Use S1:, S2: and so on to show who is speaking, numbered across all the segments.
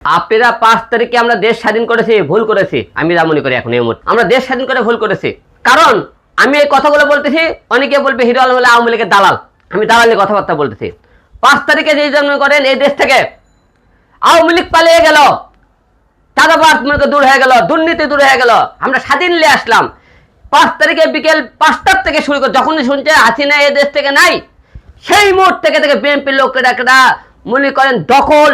S1: আপনারা 5 তারিখে আমরা দেশ স্বাধীন করেছি, ভুল করেছি। আমি যা মনে করি এখন এই মুহূর্তে আমরা দেশ স্বাধীন করে ভুল করেছি। কারণ আমি এই কথাগুলো বলতেছি, অনেকে বলবে হিরো আলম হলে আওয়ামী লীগের দালাল। আমি দালালের কথাবার্তা বলতেছি। 5 তারিখে যে জন্ম করেন এই দেশ থেকে আওয়ামী লীগ পালিয়ে গেল, চাঁদাবাজ দূর হয়ে গেল, দুর্নীতি দূর হয়ে গেল, আমরা স্বাধীন নিয়ে আসলাম। 5 তারিখে বিকেল 5টার থেকে শুরু করে যখনই শুনছে হাসিনা এই দেশ থেকে নাই, সেই মুহূর্ত থেকে বিএনপির লোকেরা মনে করেন দখল,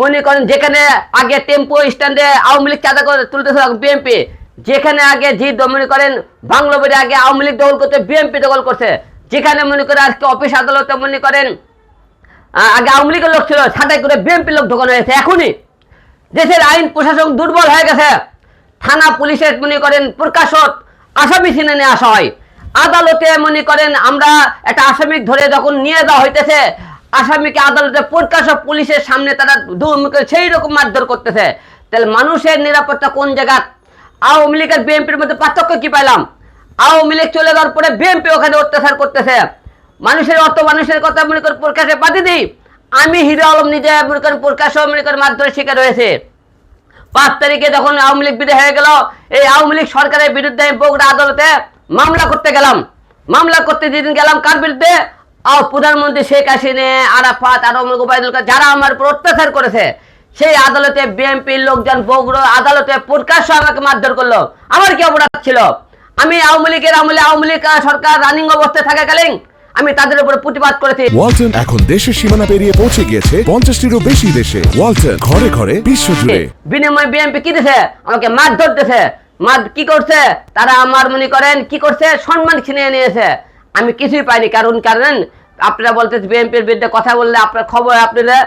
S1: মনে করেন যেখানে আগে টেম্পো স্ট্যান্ডে আওয়ামী লীগ চাঁদা করে তুলতেছিল বিএনপি, যেখানে আগে জি মনে করেন বাংলা বাড়ি আগে আওয়ামী লীগ দখল করতে বিএনপি দখল করছে, যেখানে মনে করেন আজকে অফিস আদালতে মনে করেন আগে আওয়ামী লীগের লোক ছিল, ছাঁটাই করে বিএনপির লোক ঢোকানো হয়েছে। এখনই দেশের আইন প্রশাসন দুর্বল হয়ে গেছে। থানা পুলিশের মনে করেন প্রকাশক আসামি চিনে নিয়ে আসা হয়, আদালতে মনে করেন আমরা একটা আসামি ধরে যখন নিয়ে যাওয়া হইতেছে, আসামিকে আদালতে প্রকাশক পুলিশের সামনে তারা সেই রকম মারধর করতেছে। তাহলে মানুষের নিরাপত্তা কোন জায়গা? আওয়ামী লীগ আর বিএনপির মধ্যে পার্থক্য কি পাইলাম? আওয়ামী লীগ চলে যাওয়ার পরে বিএনপি ওখানে অত্যাচার করতেছে, মানুষের অত মানুষের কথা মনে করেন প্রকাশে বাদে দিই। আমি হিরো আলম নিজে মনে করেন প্রকাশও মনে করেন মারধরের শিকার হয়েছে। 5 তারিখে যখন আওয়ামী লীগ বিদায় হয়ে গেল, এই আওয়ামী লীগ সরকারের বিরুদ্ধে আমি বগুড়া আদালতে মামলা করতে গেলাম। মামলা করতে যেদিন গেলাম কার বিরুদ্ধে? প্রধানমন্ত্রী শেখ হাসিনা, আরাফাত, ওবায়দুল কাদের, যারা আমার উপর অত্যাচার করেছে, সেই আদালতে বিএনপির লোকজন বগুড়া আদালতে প্রকাশ্য আমাকে মারধর করলো। আমার কি অপরাধ ছিল? আমি আওয়ামী লীগের আওয়ামী লীগ সরকার রানিং অবস্থায় থাকাকালীন আমি তাদের উপরে প্রতিবাদ করেছি।
S2: ওয়ালটন এখন দেশের সীমানা পেরিয়ে পৌঁছে গিয়েছে 50টিরও বেশি দেশে। ওয়ালটন ঘরে ঘরে বিশ্বজুড়ে।
S1: বিনিময়ে বিএনপি কি দিছে? আমাকে মারধর দিছে। কি করছে তারা? আমার মনে করেন কি করছে? সম্মান ছিনিয়ে নিয়েছে। আমি কিছুই পাইনি। কারণ আপনারা বলতে বিএনপির বিরুদ্ধে কথা বললে আপনার খবর আপনাদের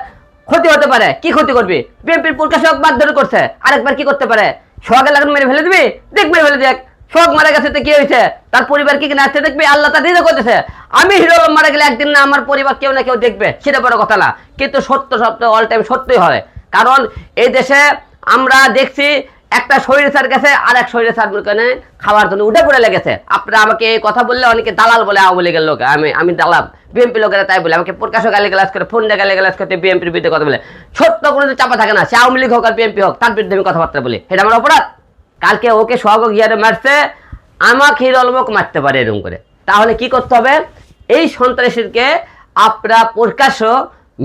S1: ক্ষতি হতে পারে। কি ক্ষতি করবে? বিএনপির প্রকাশক মারধর করছে, আরেকবার কি করতে পারে? সোহাগের লাগান মেরে ফেলে দিবি, দেখ মেরে ফেলে দেখ। সোহাগ মারা গেছে তো কি হয়েছে? তার পরিবার কি কিনা আসতে দেখবে, আল্লাহ তার রিজা করতেছে। আমি হিরো আলম মারা গেলে একদিন না আমার পরিবার কেউ না কেউ দেখবে, সেটা বড় কথা না। কিন্তু সত্য সত্য অল টাইম সত্যই হয়। কারণ এই দেশে আমরা দেখছি একটা শরীরের কাছে আর এক শরীরের খাওয়ার জন্য উঠে পড়ে লেগেছে। আপনারা আমাকে এই কথা বললে অনেকে দালাল বলে, আওয়ামী লীগের লোক। আমি দালাল, বিএনপি লোকেরা তাই বলে আমাকে প্রকাশও গালি গালাজ করে, ফোন দিয়ে গালি গালাজ করতে বিএনপির বিরুদ্ধে কথা বলে। সত্য কোনো চাপা থাকে না, সে আওয়ামী লীগ হোক আর বিএনপি হোক, তার বিরুদ্ধে আমি কথাবার্তা বলি, এটা আমার অপরাধ। কালকে ওকে সোহাগ গিয়ারে মারছে, আমাকে হিরো আলমক মারতে পারে এরকম করে। তাহলে কি করতে হবে? এই সন্ত্রাসীকে আপনারা প্রকাশ্য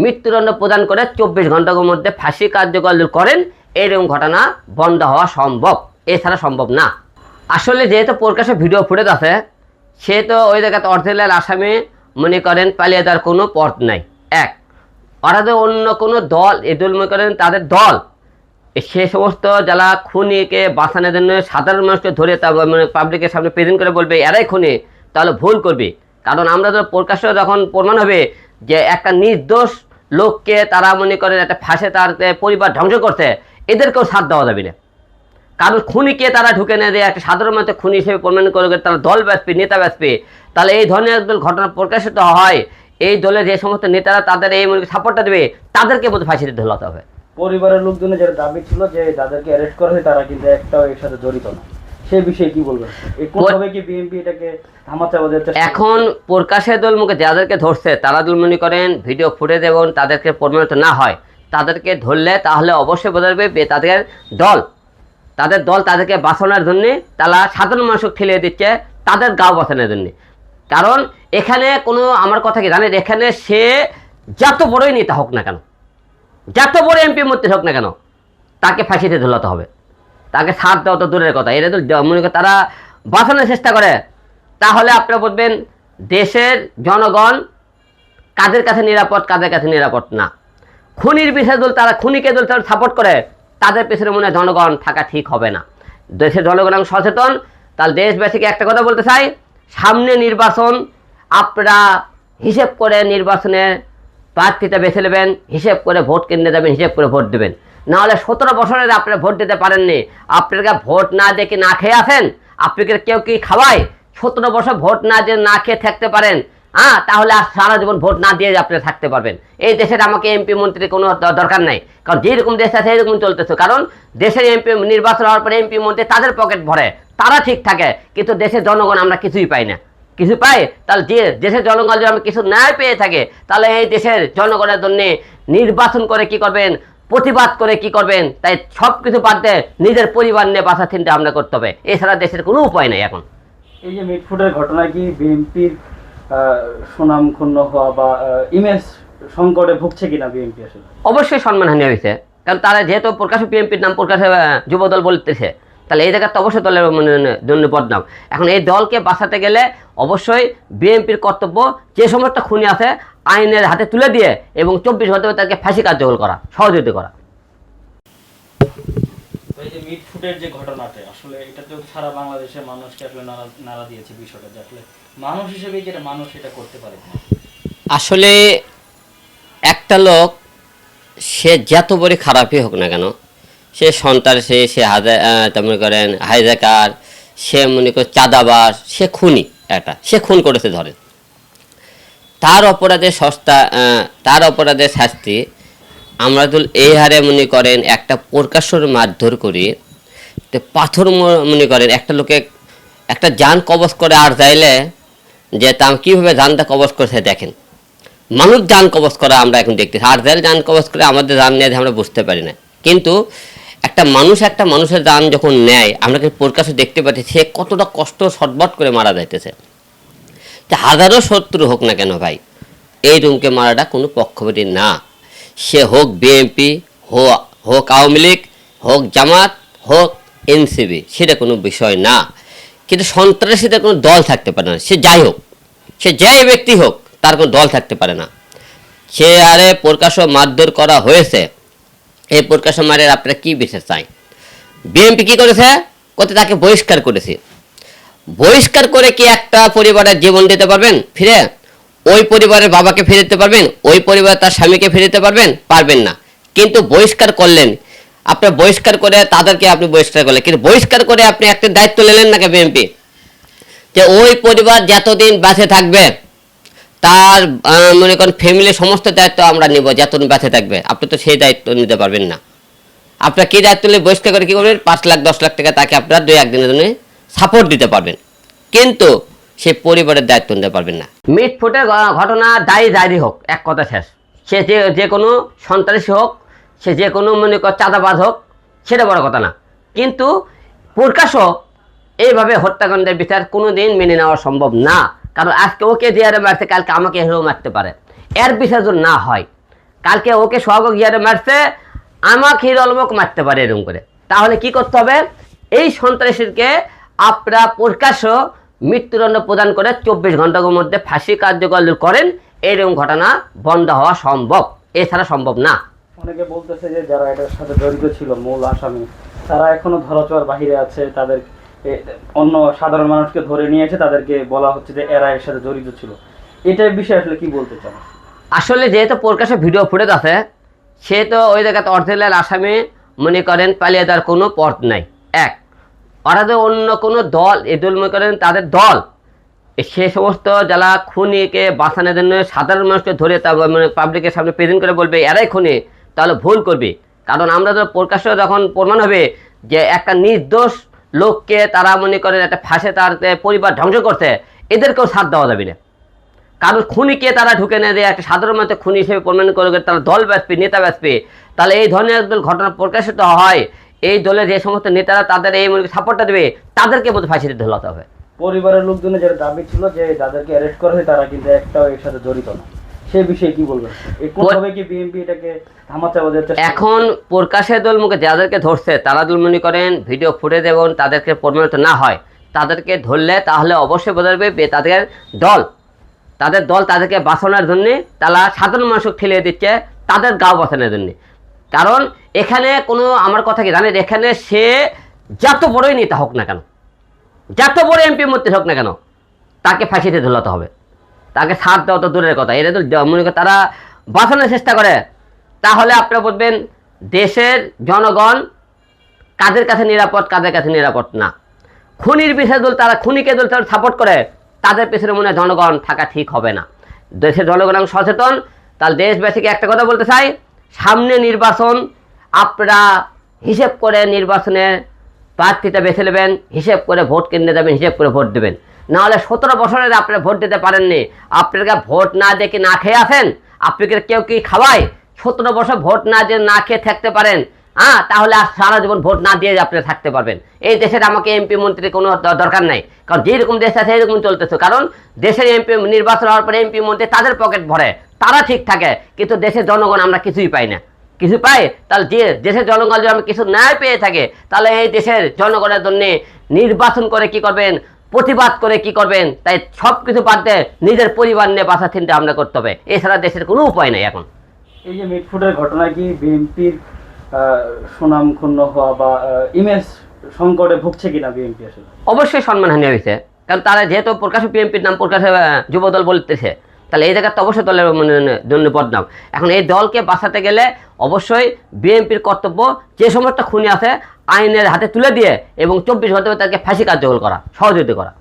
S1: মৃত্যুদণ্ড প্রদান করে 24 ঘন্টার মধ্যে ফাঁসি কার্যকর করেন। এরকম ঘটনা বন্ধ হওয়া সম্ভব, এছাড়া সম্ভব না। আসলে যেহেতু প্রকাশ্যে ভিডিও ফুটেজ আছে, সে তো ওই জায়গাতে অরিজিনাল আসামি মনে করেন পালিয়ে যাওয়ার কোনো পথ নাই। এক, ওরা যে অন্য কোনো দল, এই দল মনে করেন তাদের দল, সে সমস্ত যারা খুনিকে বাঁচানোর জন্য সাধারণ মানুষকে ধরে মানে পাবলিকের সামনে প্রেজেন্ট করে বলবে এরাই খুনি, তাহলে ভুল করবে। কারণ আমরা তো প্রকাশ্য যখন প্রমাণ হবে যে একটা নির্দোষ লোককে তারা মনে করেন একটা ফাঁসে তার পরিবার ধ্বংস করছে, এদেরকেও সাথ দেওয়া যাবে না। কারণ খুনিকে তারা ঢুকে না দিয়ে একটা সাধারণ মানুষ খুনি হিসেবে প্রমাণ করে তারা দল ব্যাসপে, নেতা ব্যাসপে, তাহলে এই ধরনের একদল ঘটনা প্রকাশিত হয়, এই দলের যে সমস্ত নেতারা তাদের এই মনে সাপোর্টটা দেবে, তাদেরকে মধ্যে ফাঁসিতে ঝোলাতে হবে।
S3: পরিবারের লোকজনের যেটা দাবি ছিল যে যাদেরকে অ্যারেস্ট করা হয় তারা কিন্তু একটাও এর সাথে জড়িত না, সেই বিষয়ে কি বলবেন? কোনভাবে কি বিএনপি এটাকে থামাতে হবে?
S1: এখন প্রকাশের দল মুখে যাদেরকে ধরছে তারা দল মনে করেন ভিডিও ফুটেজ এবং তাদেরকে প্রমাণিত না হয়, তাদেরকে ধরলে তাহলে অবশ্যই বোঝা যাবে তাদের দল তাদেরকে বাঁচানোর জন্যে তারা সাধারণ মানুষকে ঠেলিয়ে দিচ্ছে তাদের গাঁও বাঁচানোর জন্যে। কারণ এখানে কোনো আমার কথা কি জানেন, এখানে সে যত বড়ই নেতা হোক না কেন, যত বড় এমপির মধ্যে হোক না কেন, তাকে ফাঁসিতে ঝোলাতে হবে। তাকে ছাড় দেওয়া তো দূরের কথা, এটা তো মনে করে তারা বাঁচানোর চেষ্টা করে। তাহলে আপনারা বলবেন দেশের জনগণ কাদের কাছে নিরাপদ, কাদের কাছে নিরাপদ না। খুনির বিষয়ে দল তারা খুনিকে দল তারা সাপোর্ট করে, তাদের পেছনে মনে হয় জনগণ থাকা ঠিক হবে না। দেশের জনগণ সচেতন। তাহলে দেশবাসীকে একটা কথা বলতে চাই, সামনে নির্বাচন, আপনারা হিসেব করে নির্বাচনের প্রার্থীটা বেছে নেবেন, হিসেব করে ভোট কেন্দ্রে যাবেন, হিসেব করে ভোট দেবেন। নাহলে 17 বছরে আপনারা ভোট দিতে পারেননি, আপনারা ভোট না দেখে না খেয়ে আছেন, আপনাকে কেউ কি খাওয়ায়? 17 বছর ভোট না দিয়ে না খেয়ে থাকতে পারেন, তাহলে আর সারা জীবন ভোট না দিয়ে আপনারা থাকতে পারবেন। এই দেশের আমাকে এমপি মন্ত্রী কোনো দরকার নাই, কারণ যেরকম দেশ আছে এরকম চলতেছে। কারণ দেশের এমপি নির্বাচন হওয়ার পরে এমপি মন্ত্রী তাদের পকেট ভরে, তারা ঠিক থাকে, কিন্তু দেশের জনগণ আমরা কিছুই পাই না। কিছু পাই? তাহলে যে দেশের জনগণ যদি আমরা কিছু না পেয়ে থাকে, তাহলে এই দেশের জনগণের জন্য নির্বাচন করে কি করবেন? প্রতিবাদ করে কি করবেন, তাই সব কিছু বাদ দিয়ে নিজের পরিবার নিয়ে বাঁচার চিন্তা ভাবনা করতে হবে, এছাড়া দেশের কোনো উপায় নেই এখন।
S3: এই যে মিটফুটের ঘটনা কি বিএনপির সুনাম ক্ষুণ্ণ হওয়া বা ইমেজ সংকটে ভুগছে কিনা বিএনপি আসলে?
S1: অবশ্যই সম্মানহানি হয়েছে, কারণ তারা যেহেতু প্রকাশ্যে বিএনপির নাম প্রকাশে যুবদল বলতেছে, তাহলে এই জায়গায় তো অবশ্যই দলের জন্য বদনাম। এখন এই দলকে বাঁচাতে গেলে অবশ্যই বিএনপির কর্তব্য যে সমস্ত খুনি আছে আইনের হাতে তুলে দিয়ে এবং 24 ঘন্টা তাকে ফাঁসি কার্যকর করা, সহযোগিতা করা।
S3: এই যে মিটফুটের যে ঘটনাটা আসলে এটা তো সারা বাংলাদেশের মানুষকে আসলে নাড়া দিয়েছে বিষয়টা, যে আসলে মানুষ হিসেবে যেটা মানুষ এটা করতে পারে না।
S4: আসলে একটা লোক সে যত বড় খারাপই হোক না কেন, সে সন্ত্রাসী, সে মনে করেন হাইজাকার, সে মনে করেন চাঁদাবাজ, সে খুনি, সে খুন করেছে ধরেন, তার অপরাধের শাস্তি আমরা তো এই হারে মনে করেন একটা প্রকাশ্যর মারধর করি, তো পাথর মনে করেন একটা লোকে একটা যান কবজ করে আর যাইলে যে তা কীভাবে যানটা কবজ করছে দেখেন, মানুষ যান কবজ করা আমরা এখন দেখতেছি, আর যাইলে যান কবজ করে আমাদের যান নিয়ে আমরা বুঝতে পারি না, কিন্তু একটা মানুষের যান যখন নেয় আমরা কিন্তু প্রকাশ্যে দেখতে পাচ্ছি সে কতটা কষ্ট সটবট করে মারা যাইতেছে। তা হাজারো শত্রু হোক না কেন ভাই, এই রুমকে মারাটা কোনো পক্ষপাতী না, সে হোক বিএনপি, হোক আওয়ামী লীগ, হোক জামাত, হোক এনসিপি, সেটা কোনো বিষয় না। কিন্তু সন্ত্রাসীদের কোনো দল থাকতে পারে না, সে যাই হোক, সে যাই ব্যক্তি হোক, তার কোনো দল থাকতে পারে না। সে আরে প্রকাশ্য মারধর করা হয়েছে, এই প্রকাশ্য মারের আপনারা কী বিশেষ চাই? বিএনপি কী করেছে? তাকে বহিষ্কার করেছে। বহিষ্কার করে কি একটা পরিবারের জীবন দিতে পারবেন ফিরে? ওই পরিবারের বাবাকে ফিরে দিতে পারবেন? ওই পরিবার তার স্বামীকে ফিরে দিতে পারবেন না। কিন্তু বহিষ্কার করলেন, আপনার বহিষ্কার করে তাদেরকে আপনি বহিষ্কার করলেন, কিন্তু বহিষ্কার করে আপনি একটা দায়িত্ব নিলেন নাকি বিএনপি, যে ওই পরিবার যতদিন বেঁচে থাকবে তার মনে করেন ফ্যামিলির সমস্ত দায়িত্ব আমরা নিব যতদিন বেঁচে থাকবে। আপনি তো সেই দায়িত্ব নিতে পারবেন না। আপনার কী দায়িত্ব নিয়ে বহিষ্কার করে কী করবেন? 5 লাখ 10 লাখ টাকা তাকে আপনার 2-1 দিনের জন্য সাপোর্ট দিতে পারবেন, কিন্তু সে পরিবারের দায়িত্ব নিতে পারবেন না।
S1: মিটফুটের ঘটনা দায়ী হোক, এক কথা শেষ। সে যে কোনো সন্ত্রাসী হোক, সে যে কোনো মনে কর চাঁদাবাজ হোক, সেটা বড় কথা না, কিন্তু প্রকাশ্য এইভাবে হত্যাকাণ্ডের বিচার কোনো দিন মেনে নেওয়া সম্ভব না। কারণ আজকে ওকে যে হারে মারছে, কালকে আমাকে হেরেও মারতে পারে। এর বিচার যদি না হয়, কালকে ওকে সোহাগ গিয়ারে মারছে, আমাকে হিরোলমক মারতে পারে এরকম করে। তাহলে কি করতে হবে? এই সন্ত্রাসীকে আপনারা প্রকাশ্য মৃত্যুদণ্ড প্রদান করে 24 ঘন্টার মধ্যে ফাঁসি কার্যকর করেন, এরকম ঘটনা বন্ধ হওয়া সম্ভব, এছাড়া সম্ভব না।
S3: অনেকে বলতেছে যে যারা এটার সাথে জড়িত ছিল, মূল আসামি, তারা এখনো ধরাছোঁয়ার বাহিরে আছে, তাদের অন্য সাধারণ মানুষকে ধরে নিয়েছে, তাদেরকে বলা হচ্ছে যে এরা এর সাথে জড়িত ছিল। এটার বিষয়ে আসলে কি বলতে চান?
S1: আসলে যেহেতু প্রকাশ্যে ভিডিও ফুটেজ আছে, সে তো ওই জায়গাতে অরিজিনাল আসামি মনে করেন পালিয়ে যাওয়ার কোনো পথ নাই। এক, ওরা যে অন্য কোনো দল, এই দল মনে করেন তাদের দল, সে সমস্ত যারা খুনিকে বাঁচানোর জন্য সাধারণ মানুষকে ধরে মানে পাবলিকের সামনে প্রেজেন্ট করে বলবে এরাই খুনি, তাহলে ভুল করবে। কারণ আমরা তো প্রকাশ্য যখন প্রমাণ হবে যে একটা নির্দোষ লোককে তারা মনে করেন একটা ফাঁসে তার পরিবার ধ্বংস করছে, এদেরকেও সাথ দেওয়া যাবে না। কারণ খুনিকে তারা ঢুকে না দিয়ে একটা সাধারণ মানুষ খুনি হিসেবে প্রমাণ করে তারা দল বাঁচবে, নেতা বাঁচবে, তাহলে এই ধরনের একদল ঘটনা প্রকাশিত হয়, এই দলের যে সমস্ত নেতারা তাদের এই সাপোর্টটা দেবে, তাদেরকে মধ্যে ফাঁসিতে ঝোলাতে হবে।
S3: পরিবারের লোকজনের যেটা দাবি ছিল যে যাদেরকে অ্যারেস্ট করা হয় তারা কিন্তু একটাও এর সাথে জড়িত না, সেই বিষয়ে কি বলবেন? কোনভাবে কি বিএনপি এটাকে থামাতে হবে?
S1: এখন প্রকাশের দল মুখে যাদেরকে ধরছে তারা দল মনে করেন ভিডিও ফুটেজ এবং তাদেরকে প্রমাণিত না হয়, তাদেরকে ধরলে তাহলে অবশ্যই বোঝা যাবে তাদের দল তাদেরকে বাঁচানোর জন্যে তারা সাধারণ মানুষকে ঠেলে দিচ্ছে তাদের গাঁও বাঁচানোর জন্যে। কারণ এখানে কোনো আমার কথা কি জানেন, এখানে সে যত বড়ই নেতা হোক না কেন, যত বড় এমপির মধ্যে হোক না কেন, তাকে ফাঁসিতে ঝোলাতে হবে, তাকে ছাড় দেওয়া তো দূরের কথা। এটা তো মনে করে তারা বাঁচানোর চেষ্টা করে, তাহলে আপনারা বলবেন দেশের জনগণ কাদের কাছে নিরাপদ, কাদের কাছে নিরাপদ না। খুনির বিষয়ে দল তারা খুনিকে দল তারা সাপোর্ট করে, তাদের পেছনে মনে হয় জনগণ থাকা ঠিক হবে না। দেশের জনগণ সচেতন, তাহলে দেশবাসীকে একটা কথা বলতে চাই, সামনে নির্বাচন, আপনারা হিসেব করে নির্বাচনে প্রার্থীটা বেছে নেবেন, হিসেব করে ভোট কেন্দ্রে যাবেন, হিসেব করে ভোট দেবেন। নাহলে 17 বছরে আপনারা ভোট দিতে পারেননি, আপনারা ভোট না দেখে না খেয়ে আসেন, আপনাকে কেউ কি খাওয়ায় 17 বছর ভোট না খেয়ে থাকতে পারেন, তাহলে আর সারা জীবন ভোট না দিয়ে আপনি থাকতে পারবেন। এই দেশের আমাকে এমপি মন্ত্রী কোনো দরকার নাই, কারণ যেরকম দেশ আছে এরকম চলতেছে। কারণ দেশের এমপি নির্বাচন হওয়ার পরে এমপি মন্ত্রী তাদের পকেট ভরে, তারা ঠিক থাকে, কিন্তু দেশের জনগণ আমরা কিছুই পাই না। কিছু পাই, তাহলে যে দেশের জনগণ যদি আমি কিছু না পেয়ে থাকে, তাহলে এই দেশের জনগণের জন্য নির্বাচন করে কি করবেন, প্রতিবাদ করে কি করবেন? তাই সব কিছু বাদ দিয়ে নিজের পরিবার নিয়ে বাঁচা চিন্তা ভাবনা করতে হবে, এছাড়া দেশের কোনো উপায় নেই এখন।
S3: এই যে মিটফুটের ঘটনা কি বিএনপির সুনাম ক্ষুণ্ণ হওয়া বা ইমেজ সংকটে ভুগছে কিনা বিএনপি আসলে?
S1: অবশ্যই সম্মানহানি হয়েছে, কারণ তারা যেহেতু প্রকাশ্যে বিএনপির নাম প্রকাশ্যে যুবদল বলতেছে, তাহলে এই জায়গায় তো অবশ্যই দলের জন্য বদনাম। এখন এই দলকে বাঁচাতে গেলে অবশ্যই বিএনপির কর্তব্য যে সমস্ত খুনি আছে আইনের হাতে তুলে দিয়ে এবং 24 ঘন্টা তাকে ফাঁসি কার্যকর করা, সহযোগিতা করা।